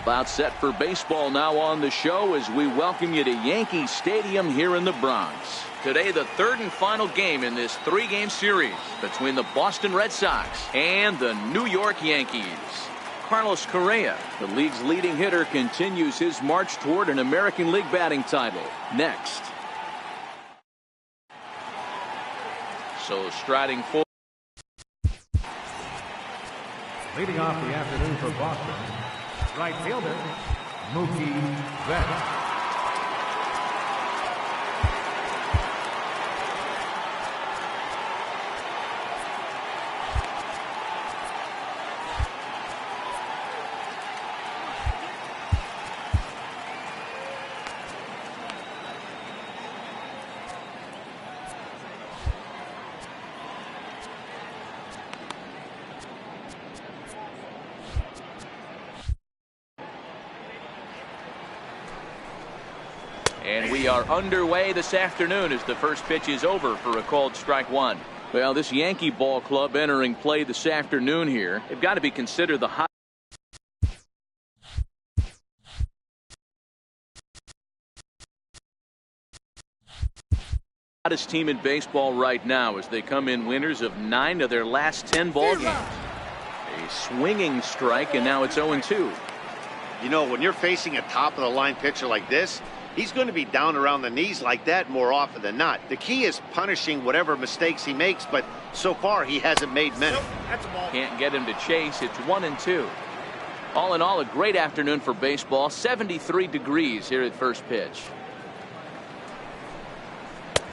About set for baseball now on the show as we welcome you to Yankee Stadium here in the Bronx. Today, the third and final game in this three-game series between the Boston Red Sox and the New York Yankees. Carlos Correa, the league's leading hitter, continues his march toward an American League batting title. Next. So striding forward. Leading off the afternoon for Boston, right fielder, Mookie Betts. And we are underway this afternoon as the first pitch is over for a called strike one. Well, this Yankee ball club entering play this afternoon here, they've got to be considered the hottest team in baseball right now as they come in winners of 9 of their last 10 ball games. A swinging strike, and now it's 0-2. You know, when you're facing a top-of-the-line pitcher like this, he's going to be down around the knees like that more often than not. The key is punishing whatever mistakes he makes, but so far he hasn't made many. Can't get him to chase. It's 1-2. All in all, a great afternoon for baseball. 73 degrees here at first pitch.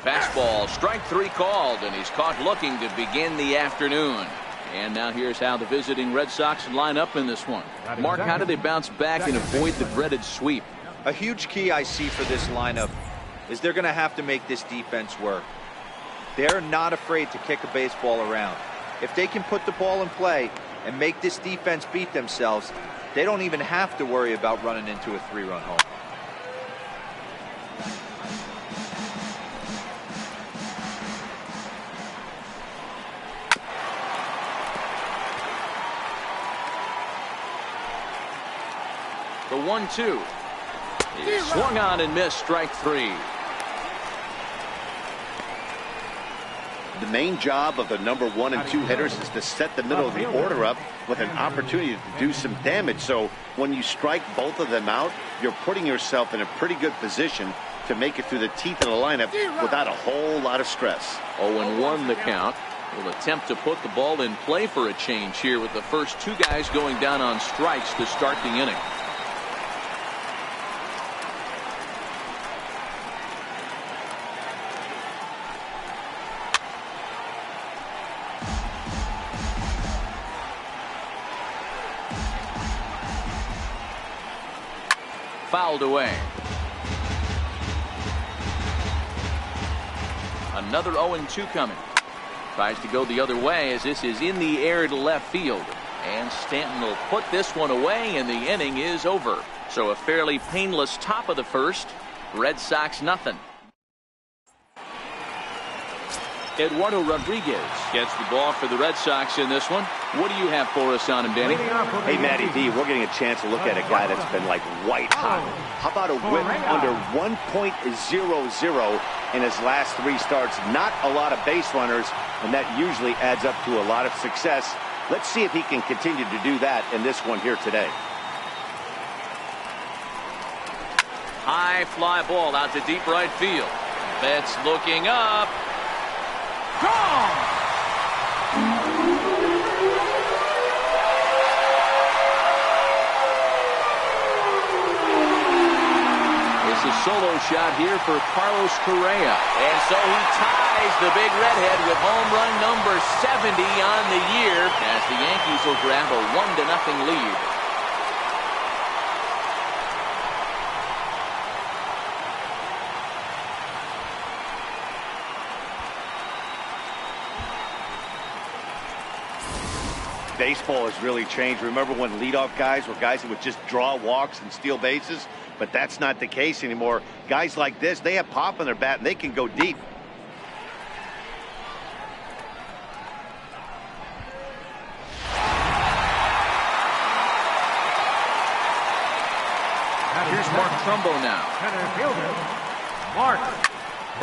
Fastball, strike 3 called, and he's caught looking to begin the afternoon. And now here's how the visiting Red Sox line up in this one. Mark, how do they bounce back and avoid the dreaded sweep? A huge key I see for this lineup is they're going to have to make this defense work. They're not afraid to kick a baseball around. If they can put the ball in play and make this defense beat themselves, they don't even have to worry about running into a 3-run home. The 1-2. He swung on and missed, strike 3. The main job of the number 1 and 2 hitters is to set the middle of the order up with an opportunity to do some damage. So when you strike both of them out, you're putting yourself in a pretty good position to make it through the teeth of the lineup without a whole lot of stress. 0-1 the count. Will attempt to put the ball in play for a change here with the first 2 guys going down on strikes to start the inning. Fouled away. Another 0-2 coming. Tries to go the other way as this is in the air to left field. And Stanton will put this one away and the inning is over. So a fairly painless top of the first. Red Sox nothing. Eduardo Rodriguez gets the ball for the Red Sox in this one. What do you have for us on him, Danny? Hey, Matty D, we're getting a chance to look at a guy that's been like white hot. How about a whip under 1.00 in his last 3 starts? Not a lot of base runners, and that usually adds up to a lot of success. Let's see if he can continue to do that in this one here today. High fly ball out to deep right field. Betts looking up. Gone! It's a solo shot here for Carlos Correa. And so he ties the big redhead with home run number 70 on the year as the Yankees will grab a 1-0 lead. Baseball has really changed. Remember when leadoff guys were guys who would just draw walks and steal bases? But that's not the case anymore. Guys like this, they have pop in their bat and they can go deep. Mark Trumbo now. Center fielder, Mark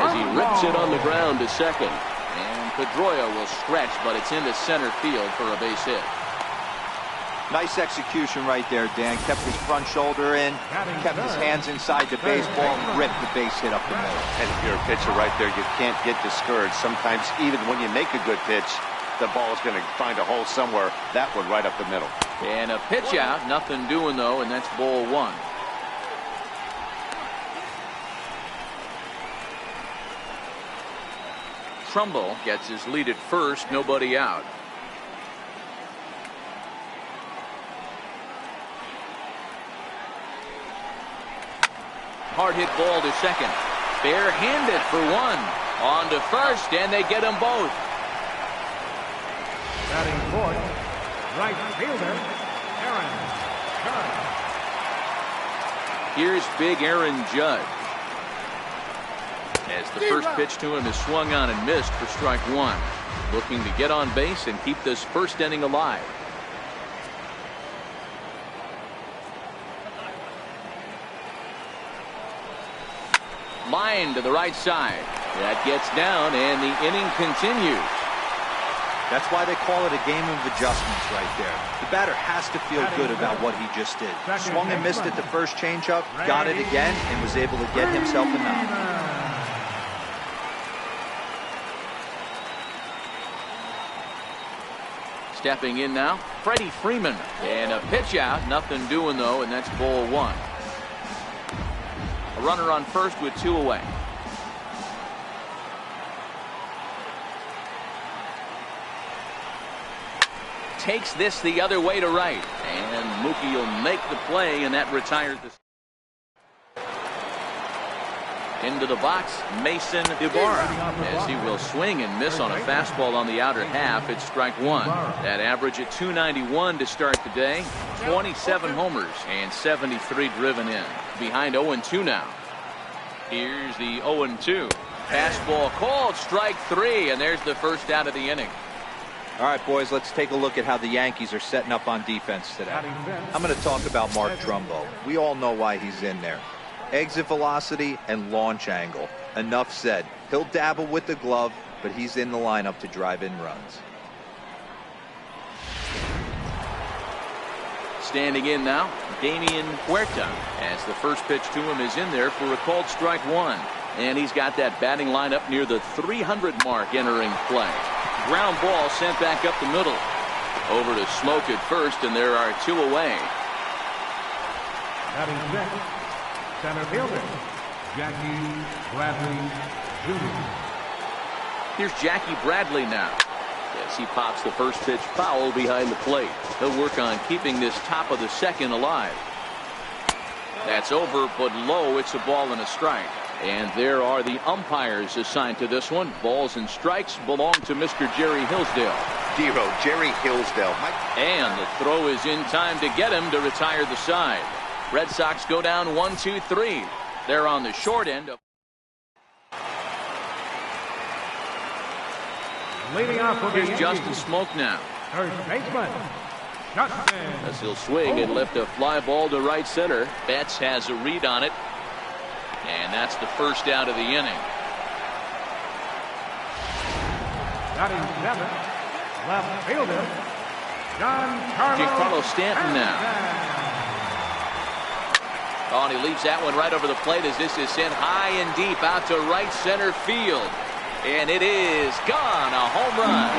As he rips it Trumbo. on the ground to second. And Pedroia will stretch, but it's into center field for a base hit. Nice execution right there, Dan. Kept his front shoulder in, kept his hands inside the baseball, and ripped the base hit up the middle. And if you're a pitcher right there, you can't get discouraged. Sometimes even when you make a good pitch, the ball is going to find a hole somewhere. That one right up the middle. And a pitch out. Nothing doing, though, and that's ball one. Trumbull gets his lead at first. Nobody out. Hard hit ball to second. Barehanded for one. On to first, and they get them both. Batting fourth, right fielder, Aaron Judge. Here's big Aaron Judge. As the first pitch to him is swung on and missed for strike one. Looking to get on base and keep this first inning alive. Line to the right side. That gets down, and the inning continues. That's why they call it a game of adjustments right there. The batter has to feel good about what he just did. Swung and missed at the first changeup, got it again, and was able to get himself a knock. Stepping in now, Freddie Freeman. And a pitch out. Nothing doing, though, and that's ball one. A runner on first with two away. Takes this the other way to right. And Mookie will make the play, and that retires the... Into the box, Mason Ibarra, as he will swing and miss on a fastball on the outer half. It's strike one. That average at 291 to start the day. 27 homers and 73 driven in. Behind 0-2 now. Here's the 0-2. Fastball called, strike three, and there's the first out of the inning. All right, boys, let's take a look at how the Yankees are setting up on defense today. I'm going to talk about Mark Trumbo. We all know why he's in there. Exit velocity and launch angle. Enough said. He'll dabble with the glove, but he's in the lineup to drive in runs. Standing in now, Damian Huerta, as the first pitch to him is in there for a called strike one. And he's got that batting line up near the 300 mark entering play. Ground ball sent back up the middle. Over to Smoke at first, and there are two away. Batting sixth, center fielder, Jackie Bradley Jr. Here's Jackie Bradley now. Yes, he pops the first pitch foul behind the plate. He'll work on keeping this top of the second alive. That's over, but low. It's a ball and a strike. And there are the umpires assigned to this one. Balls and strikes belong to Mr. Jerry Hillsdale. Dero, Jerry Hillsdale. And the throw is in time to get him to retire the side. Red Sox go down 1-2-3. They're on the short end of... Leading off for the Here's Justin Smoke now. First baseman, Justin. As he'll swing and lift a fly ball to right center. Betts has a read on it. And that's the first out of the inning. Batting seventh, left fielder, Giancarlo Stanton now. Oh, and he leaves that one right over the plate as this is sent high and deep out to right center field. And it is gone. A home run.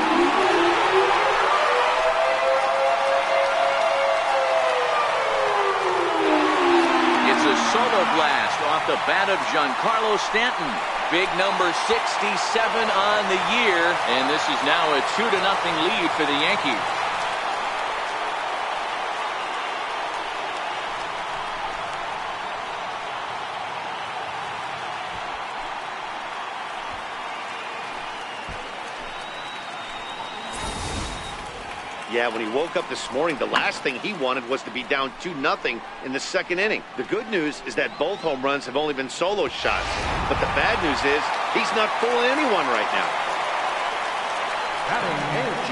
It's a solo blast off the bat of Giancarlo Stanton. Big number 67 on the year. And this is now a 2-0 lead for the Yankees. Yeah, when he woke up this morning, the last thing he wanted was to be down 2-0 in the second inning. The good news is that both home runs have only been solo shots. But the bad news is he's not fooling anyone right now.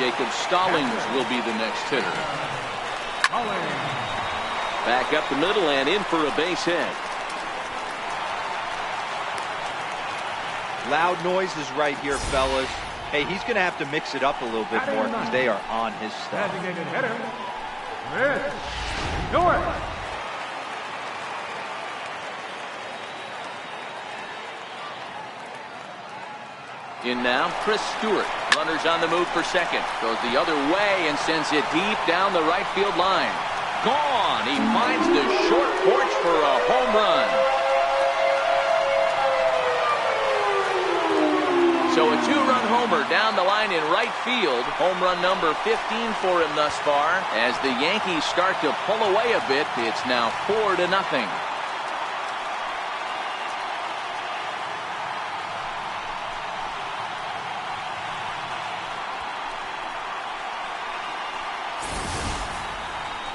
Jacob Stallings will be the next hitter. Back up the middle and in for a base hit. Loud noises right here, fellas. Hey, he's going to have to mix it up a little bit more because they are on his stuff. Designated hitter, Chris Stewart. In now, Chris Stewart. Runners on the move for second. Goes the other way and sends it deep down the right field line. Gone. He finds the short porch for a home run. So a two-run homer down the line in right field. Home run number 15 for him thus far. As the Yankees start to pull away a bit, it's now 4-0.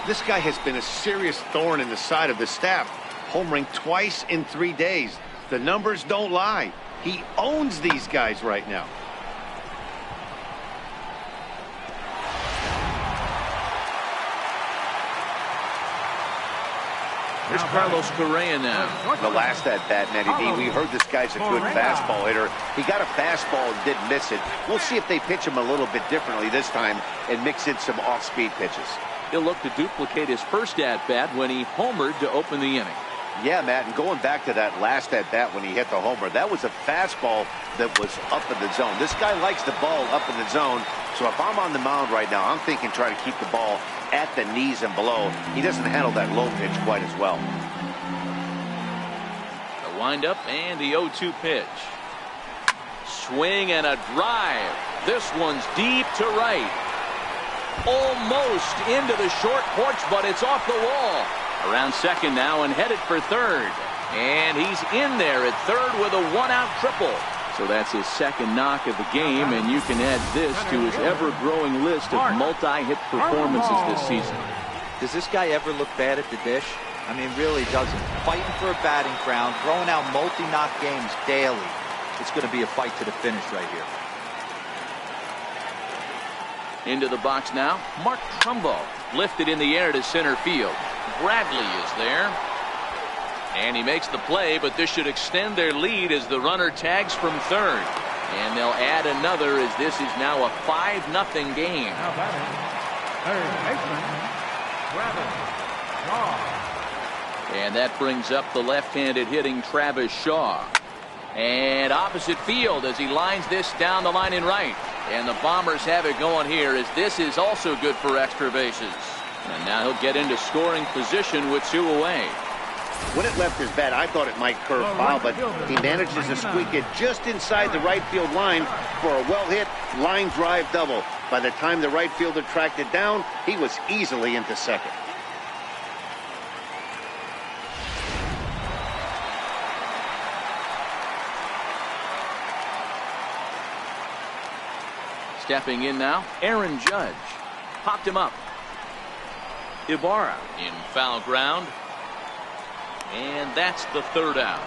This guy has been a serious thorn in the side of the staff, homering twice in 3 days. The numbers don't lie. He owns these guys right now. Here's Carlos Correa now. The last at-bat, Matty D, we heard this guy's a good fastball hitter. He got a fastball and didn't miss it. We'll see if they pitch him a little bit differently this time and mix in some off-speed pitches. He'll look to duplicate his first at-bat when he homered to open the inning. Yeah, Matt, and going back to that last at-bat when he hit the homer, that was a fastball that was up in the zone. This guy likes the ball up in the zone, so if I'm on the mound right now, I'm thinking try to keep the ball at the knees and below. He doesn't handle that low pitch quite as well. The windup and the 0-2 pitch. Swing and a drive. This one's deep to right. Almost into the short porch, but it's off the wall. Around second now and headed for third. And he's in there at third with a one-out triple. So that's his second knock of the game, and you can add this to his ever-growing list of multi-hit performances this season. Does this guy ever look bad at the dish? I mean, really doesn't. Fighting for a batting crown, throwing out multi-knock games daily. It's going to be a fight to the finish right here. Into the box now, Mark Trumbo. Lifted in the air to center field. Bradley is there. And he makes the play, but this should extend their lead as the runner tags from third. And they'll add another as this is now a 5-0 game. Now batting, third baseman, Travis Shaw. And that brings up the left-handed hitting Travis Shaw. And opposite field as he lines this down the line in right. And the Bombers have it going here as this is also good for extra bases. And now he'll get into scoring position with 2 away. When it left his bat, I thought it might curve foul, but he manages to squeak it just inside the right field line for a well-hit line drive double. By the time the right fielder tracked it down, he was easily into second. Stepping in now, Aaron Judge. Popped him up. Ibarra in foul ground. And that's the third out.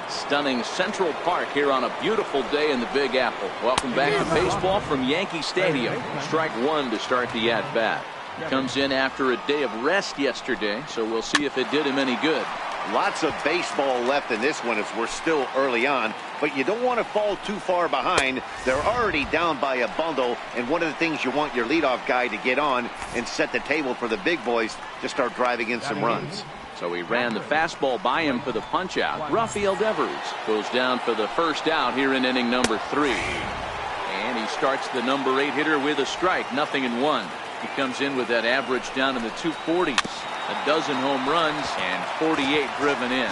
Stunning Central Park here on a beautiful day in the Big Apple. Welcome back to baseball from Yankee Stadium. Strike one to start the at-bat. He comes in after a day of rest yesterday, so we'll see if it did him any good. Lots of baseball left in this one as we're still early on, but you don't want to fall too far behind. They're already down by a bundle, and one of the things you want your leadoff guy to get on and set the table for the big boys to start driving in some runs. So he ran the fastball by him for the punch-out. Rafael Devers goes down for the first out here in inning number 3. And he starts the number 8 hitter with a strike, 0-1. He comes in with that average down in the 240s. A dozen home runs and 48 driven in.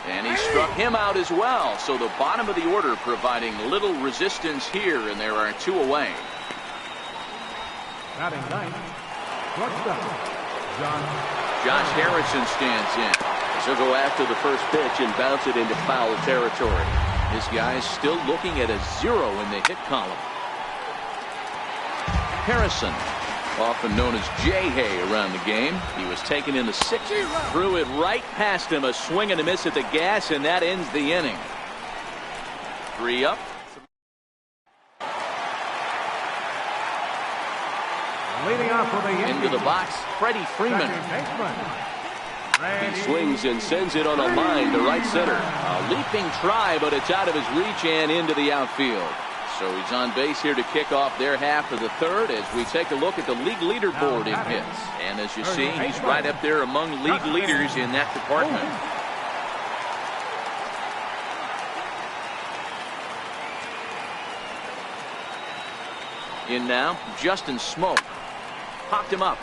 And he struck him out as well. So the bottom of the order providing little resistance here, and there are 2 away. Batting ninth, shortstop, Josh Harrison stands in. He'll go after the first pitch and bounce it into foul territory. This guy's still looking at a 0 in the hit column. Harrison, often known as J-Hay around the game. He was taken in the 6th. Threw it right past him. A swing and a miss at the gas, and that ends the inning. 3 up. Leading off for the Yankees. Into the box, Freddie Freeman. He swings and sends it on a line to right center. A leaping try, but it's out of his reach and into the outfield. So he's on base here to kick off their half of the third as we take a look at the league leaderboard in hits. And as you see, he's right up there among league leaders in that department. In now, Justin Smoke. Popped him up.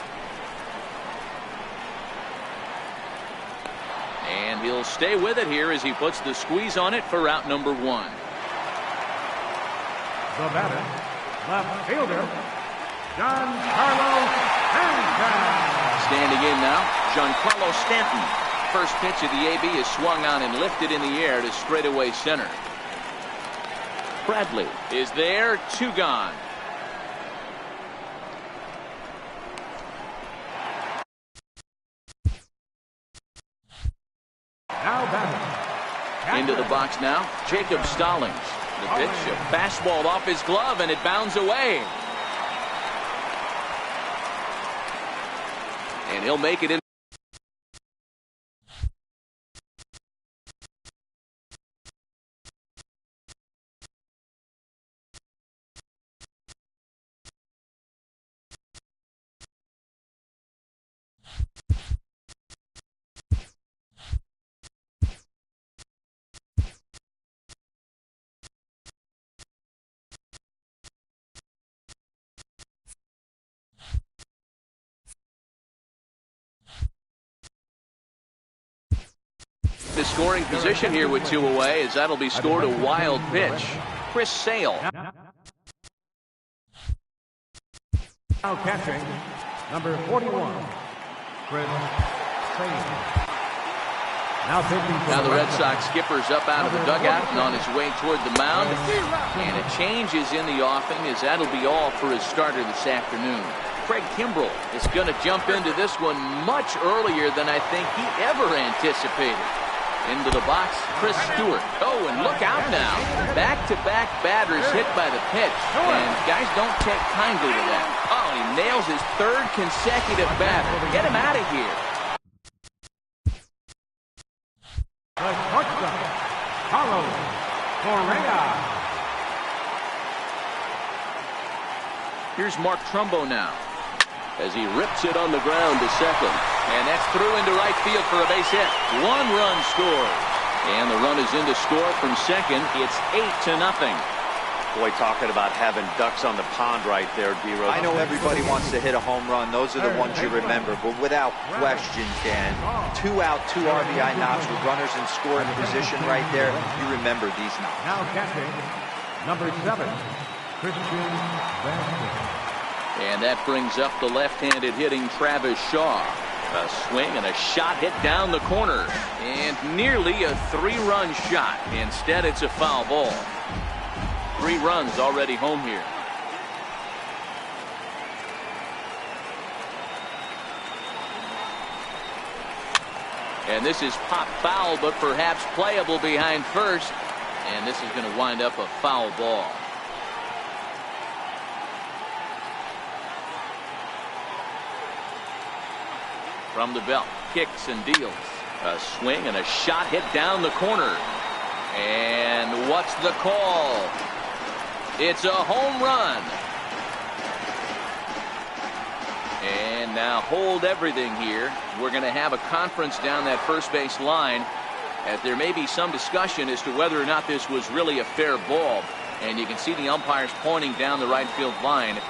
And he'll stay with it here as he puts the squeeze on it for out number 1. The batter, left fielder, Giancarlo Stanton. Standing in now, Giancarlo Stanton. First pitch of the AB is swung on and lifted in the air to straightaway center. Bradley is there, 2 gone. Into the box now, Jacob Stallings. The pitch, a fastball off his glove, and it bounds away. And he'll make it in. The scoring position here with 2 away as that'll be scored a wild pitch. Chris Sale. Now catching, number 41, Chris Sale. Now the Red Sox skipper's up out of the dugout and on his way toward the mound. And a change is in the offing as that'll be all for his starter this afternoon. Craig Kimbrell is going to jump into this one much earlier than I think he ever anticipated. Into the box, Chris Stewart. Oh, and look out now. Back-to-back batters hit by the pitch. And guys don't take kindly to that. Oh, he nails his 3rd consecutive batter. Get him out of here. The shortstop, Carlos Correa. Here's Mark Trumbo now as he rips it on the ground to second. And that's through into right field for a base hit. 1 run scored. And the run is in to score from second. It's 8-0. Boy, talking about having ducks on the pond right there, D-Rose. I know everybody wants to hit a home run. Those are the ones you remember. But without question, Dan, 2 out, 2 RBI knocks with runners in scoring position right there. You remember these knocks. Now catching, number 7, Christian Vasquez. And that brings up the left-handed hitting Travis Shaw. A swing and a shot hit down the corner. And nearly a 3-run shot. Instead, it's a foul ball. 3 runs already home here. And this is pop foul, but perhaps playable behind first. And this is going to wind up a foul ball. From the belt, kicks and deals. A swing and a shot hit down the corner. And what's the call? It's a home run. And now hold everything here. We're going to have a conference down that first base line as there may be some discussion as to whether or not this was really a fair ball. And you can see the umpires pointing down the right field line.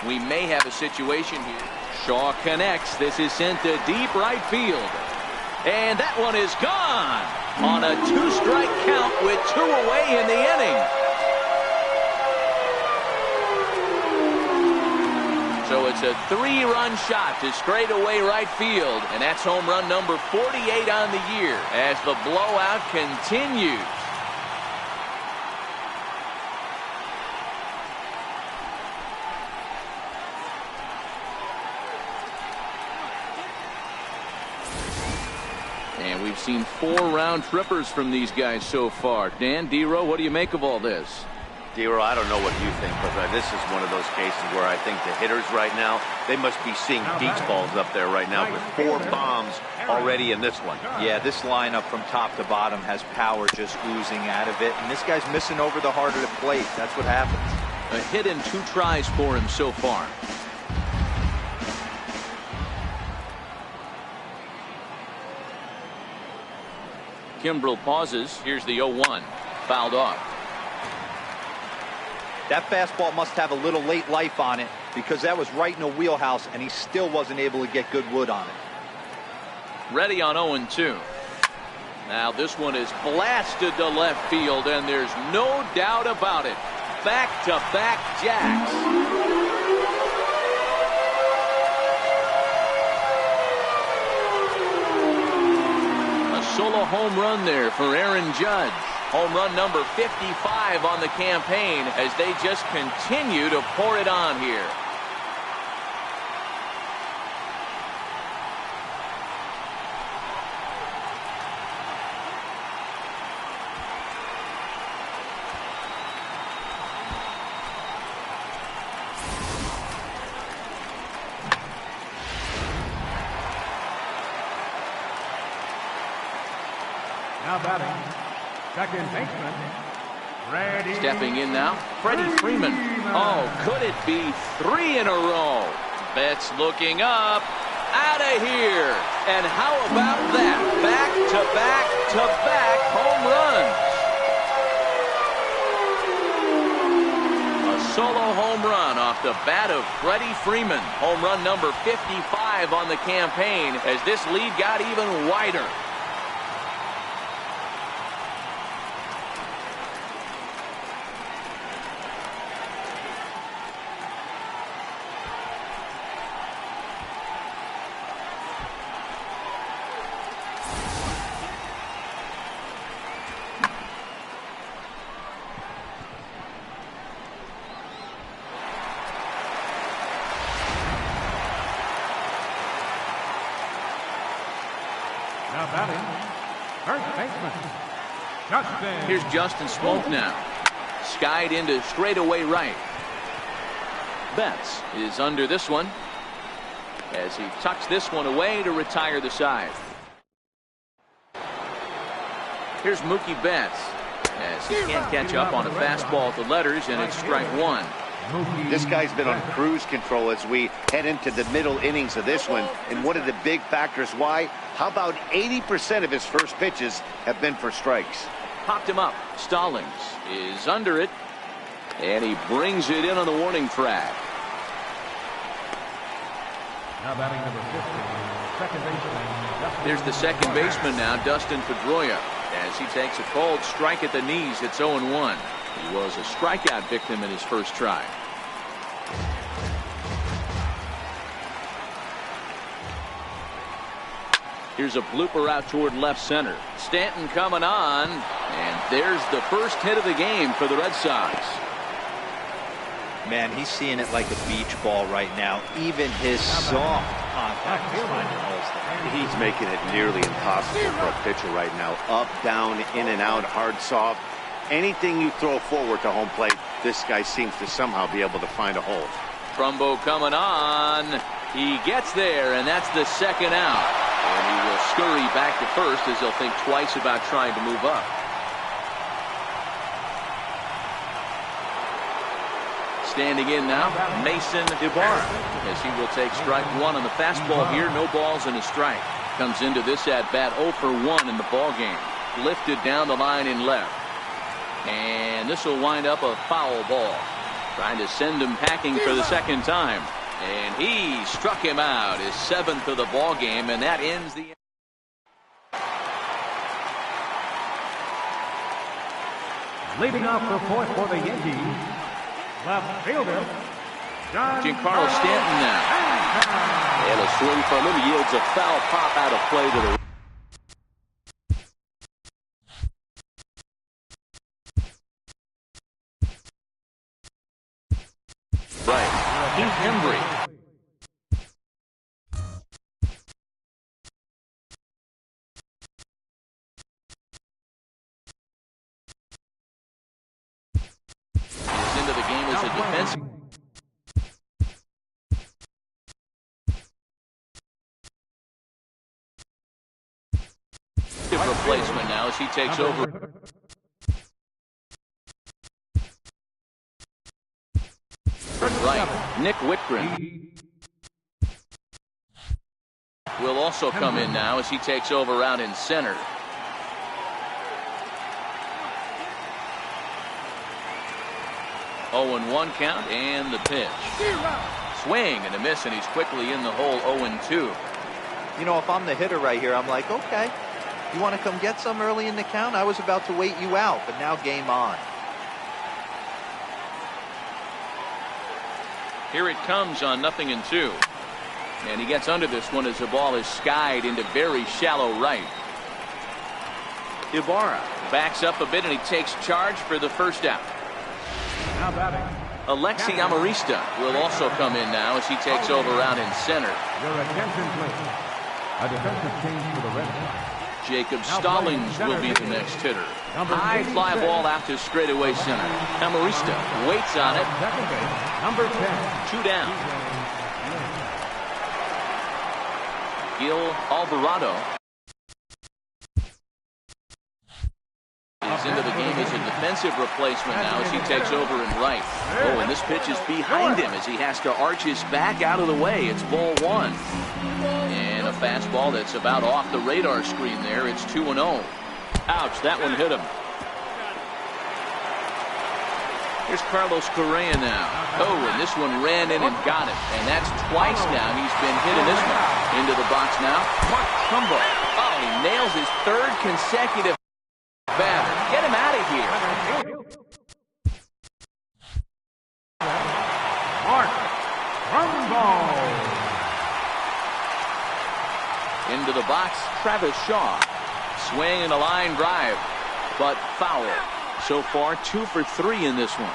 We may have a situation here. Shaw connects. This is sent to deep right field. And that one is gone on a 2-strike count with 2 away in the inning. So it's a 3-run shot to straightaway right field. And that's home run number 48 on the year as the blowout continues. And we've seen 4 round trippers from these guys so far. Dan, D-Row, what do you make of all this? Dero, I don't know what you think, but this is one of those cases where I think the hitters right now, they must be seeing beach balls up there right now with 4 bombs already in this one. Yeah, this lineup from top to bottom has power just oozing out of it, and this guy's missing over the heart of the plate. That's what happens. A hit and 2 tries for him so far. Kimbrel pauses. Here's the 0-1. Fouled off. That fastball must have a little late life on it because that was right in a wheelhouse, and he still wasn't able to get good wood on it. Ready on 0-2. Now this one is blasted to left field, and there's no doubt about it. Back-to-back jacks. Solo home run there for Aaron Judge. Home run number 55 on the campaign as they just continue to pour it on here. Now batting, second baseman, Freddie. Stepping in now, Freddie Freeman. Oh, could it be 3 in a row? Betts looking up, out of here. And how about that? Back to back to back home runs. A solo home run off the bat of Freddie Freeman. Home run number 55 on the campaign as this lead got even wider. Now batting, first baseman, Justin. Here's Justin Smoak now. Skied into straightaway right. Betts is under this one as he tucks this one away to retire the side. Here's Mookie Betts as he can't catch up on a fastball at the letters, and it's strike 1. This guy's been on cruise control as we head into the middle innings of this one. And one of the big factors why, how about 80% of his first pitches have been for strikes? Popped him up. Stallings is under it, and he brings it in on the warning track. Now batting number 50, second baseman. There's the second baseman now, Dustin Pedroia, as he takes a cold strike at the knees. It's 0-1. He was a strikeout victim in his first try. Here's a blooper out toward left center. Stanton coming on, and there's the first hit of the game for the Red Sox. Man, he's seeing it like a beach ball right now. Even his soft contact is finding holes there. He's making it nearly impossible for a pitcher right now. Up, down, in and out, hard, soft. Anything you throw forward to home plate, this guy seems to somehow be able to find a hole. Trumbo coming on. He gets there, and that's the second out. And he will scurry back to first as he'll think twice about trying to move up. Standing in now, Mason Ibarra, as he will take strike 1 on the fastball here. No balls and a strike. Comes into this at-bat 0 for 1 in the ballgame. Lifted down the line in left. And this will wind up a foul ball. Trying to send him packing for the second time. And he struck him out, his 7th of the ball game, and that ends the. Leading off for fourth for the Yankees, left fielder, Giancarlo Stanton now. And a swing from him yields a foul pop out of play to the. Right. Heath Hembree. a defensive replacement now as he takes over. Right, Nick Whitgren will also come in now as he takes over out in center. Oh, 0-1 count and the pitch. Swing and a miss, and he's quickly in the hole. 0-2. You know, if I'm the hitter right here, I'm like, okay, you want to come get some early in the count? I was about to wait you out, but now game on. Here it comes on 0-2. And he gets under this one as the ball is skied into very shallow right. Ibarra backs up a bit and he takes charge for the first out. Now batting. Alexi Amarista will also come in now as he takes over out in center. Your attention, please. A defensive change for the Red Sox. Jacob Stallings will be the next hitter. High fly ball out to straightaway center. Amarista waits on it. Second base, number 10. 2 down. Gil Alvarado is into the game as a defensive replacement now as he takes over in right. Oh, and this pitch is behind him as he has to arch his back out of the way. It's ball 1. And a fastball that's about off the radar screen there. It's 2-0. Ouch, that one hit him. Here's Carlos Correa now. Oh, and this one ran in and got it. And that's twice now he's been hit in this one. Into the box now. Trumbo. Oh, he nails his 3rd consecutive batter. Get him out of here. Mark Trumbo. Into the box, Travis Shaw. Swing and a line drive, but foul. So far, 2 for 3 in this one.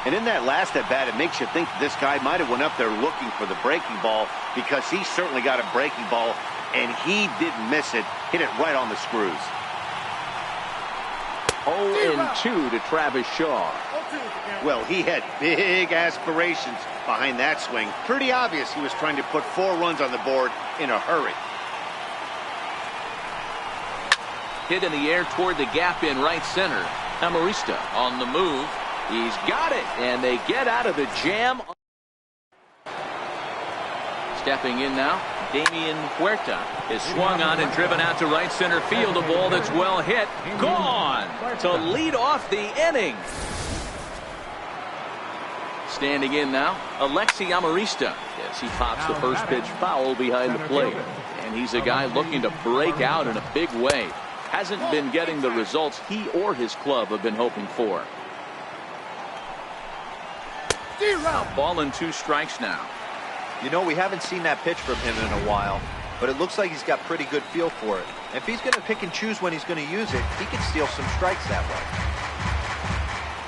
And in that last at bat, it makes you think this guy might have went up there looking for the breaking ball, because he certainly got a breaking ball, and he didn't miss it. Hit it right on the screws. 0-2 to Travis Shaw. Well, he had big aspirations behind that swing. Pretty obvious he was trying to put 4 runs on the board in a hurry. Hit in the air toward the gap in right center. Amarista on the move. He's got it, and they get out of the jam. Stepping in now, Damian Huerta is swung on and driven out to right center field. A ball that's well hit. Gone to lead off the inning. Standing in now, Alexi Amarista as he pops the first pitch foul behind the plate. And he's a guy looking to break out in a big way. Hasn't been getting the results he or his club have been hoping for. Ball and 2 strikes now. You know, we haven't seen that pitch from him in a while, but it looks like he's got pretty good feel for it. If he's going to pick and choose when he's going to use it, he can steal some strikes that way.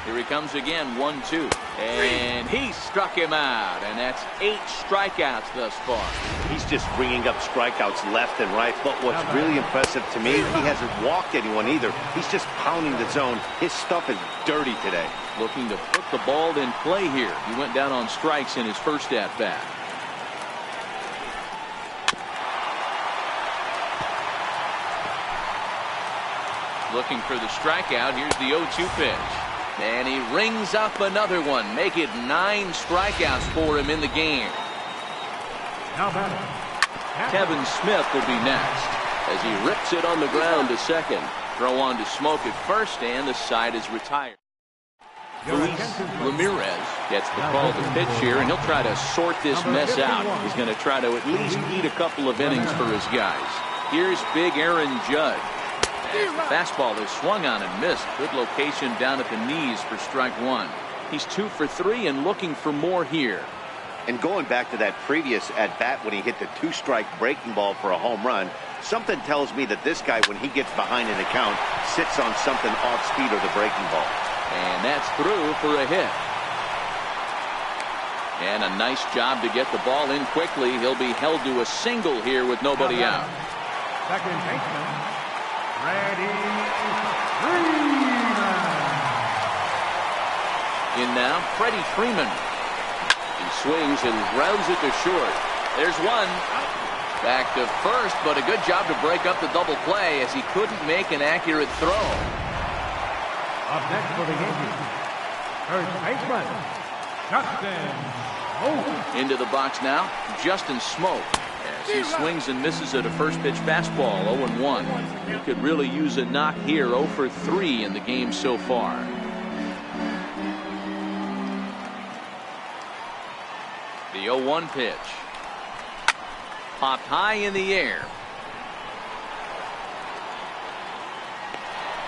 Here he comes again, 1-2. And he struck him out, and that's 8 strikeouts thus far. He's just bringing up strikeouts left and right, but what's really impressive to me, he hasn't walked anyone either. He's just pounding the zone. His stuff is dirty today. Looking to put the ball in play here. He went down on strikes in his first at-bat. Looking for the strikeout. Here's the 0-2 pitch. And he rings up another one. Make it 9 strikeouts for him in the game. Now batting. Kevin Smith will be next as he rips it on the ground to second. Throw on to Smoke at first, and the side is retired. Luis Ramirez gets the call to pitch here, and he'll try to sort this mess out. He's going to try to at least eat a couple of innings for his guys. Here's big Aaron Judge. As the fastball is swung on and missed. Good location down at the knees for strike 1. He's 2 for 3 and looking for more here. And going back to that previous at-bat when he hit the 2-strike breaking ball for a home run, something tells me that this guy, when he gets behind in the count, sits on something off speed or the breaking ball. And that's through for a hit. And a nice job to get the ball in quickly. He'll be held to a single here with nobody out. Second baseman, Freddie Freeman. In now, Freddie Freeman. He swings and grounds it to short. There's one. Back to first, but a good job to break up the double play as he couldn't make an accurate throw. Up next for the Yankees, first baseman, Justin Smoak. Into the box now, Justin Smoak. As he swings and misses at a first pitch fastball, 0-1. He could really use a knock here, 0 for 3 in the game so far. The 0-1 pitch. Popped high in the air.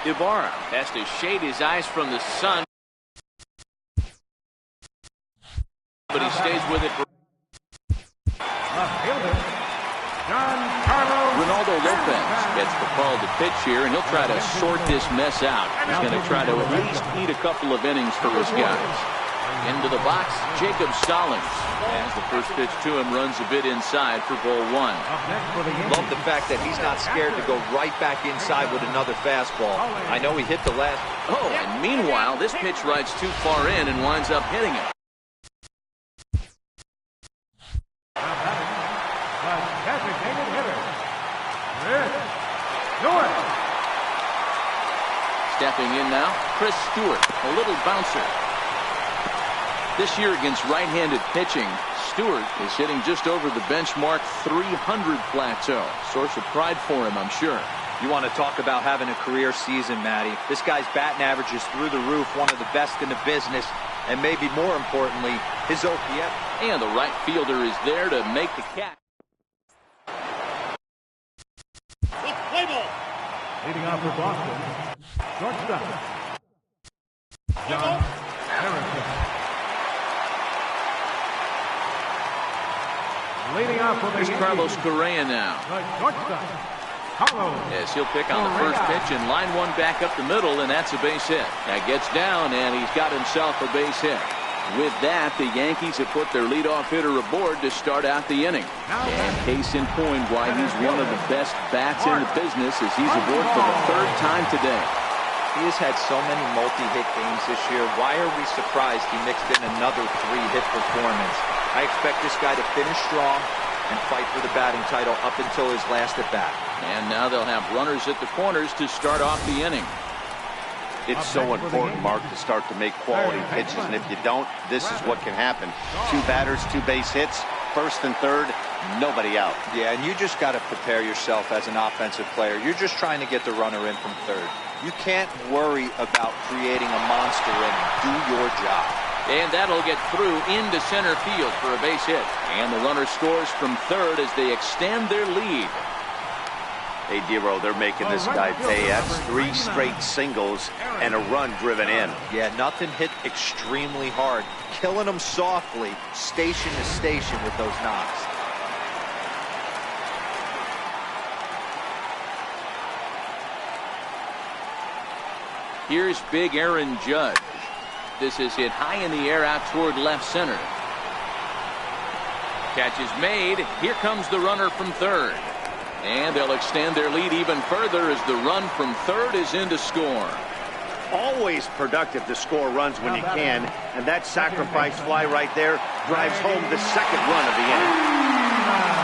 Ibarra has to shade his eyes from the sun, but he stays with it. Left fielder, Giancarlo Ronaldo Lopez gets the call to pitch here, and he'll try to sort this mess out. He's going to try to at least eat a couple of innings for his guys. Into the box, Jacob Stallings. As the first pitch to him runs a bit inside for ball 1. Up next for the Yankees. Love the fact that he's not scared to go right back inside with another fastball. I know he hit the last. Oh, and meanwhile, this pitch rides too far in and winds up hitting him. The designated hitter, Chris Stewart. Stepping in now, Chris Stewart, a little bouncer. This year against right-handed pitching, Stewart is hitting just over the benchmark 300 plateau. Source of pride for him, I'm sure. You want to talk about having a career season, Matty. This guy's batting average is through the roof, one of the best in the business, and maybe more importantly, his OPS. And the right fielder is there to make the catch. Leading off for Boston, shortstop, John Harrison. Leading off for the Here's Yankees, Carlos Correa now. the shortstop, Carlos. Yes, he'll pick on the first pitch and line one back up the middle, and that's a base hit. That gets down, and he's got himself a base hit. With that, the Yankees have put their leadoff hitter aboard to start out the inning. And case in point why he's one of the best bats in the business as he's aboard for the third time today. He has had so many multi-hit games this year. Why are we surprised he mixed in another 3-hit performance? I expect this guy to finish strong and fight for the batting title up until his last at-bat. And now they'll have runners at the corners to start off the inning. It's so important, Mark, to start to make quality pitches, and if you don't, this is what can happen. 2 batters, 2 base hits, first and third, nobody out. Yeah, and you just got to prepare yourself as an offensive player. You're just trying to get the runner in from third. You can't worry about creating a monster inning. Do your job. And that'll get through into center field for a base hit. And the runner scores from third as they extend their lead. Hey, Dero, they're making this guy pay. That's 3 straight singles and a run driven in. Yeah, nothing hit extremely hard. Killing them softly, station to station with those knocks. Here's big Aaron Judge. This is hit high in the air out toward left center. Catch is made. Here comes the runner from third. And they'll extend their lead even further as the run from third is in to score. Always productive to score runs when you can, and that sacrifice fly right there drives home the second run of the inning.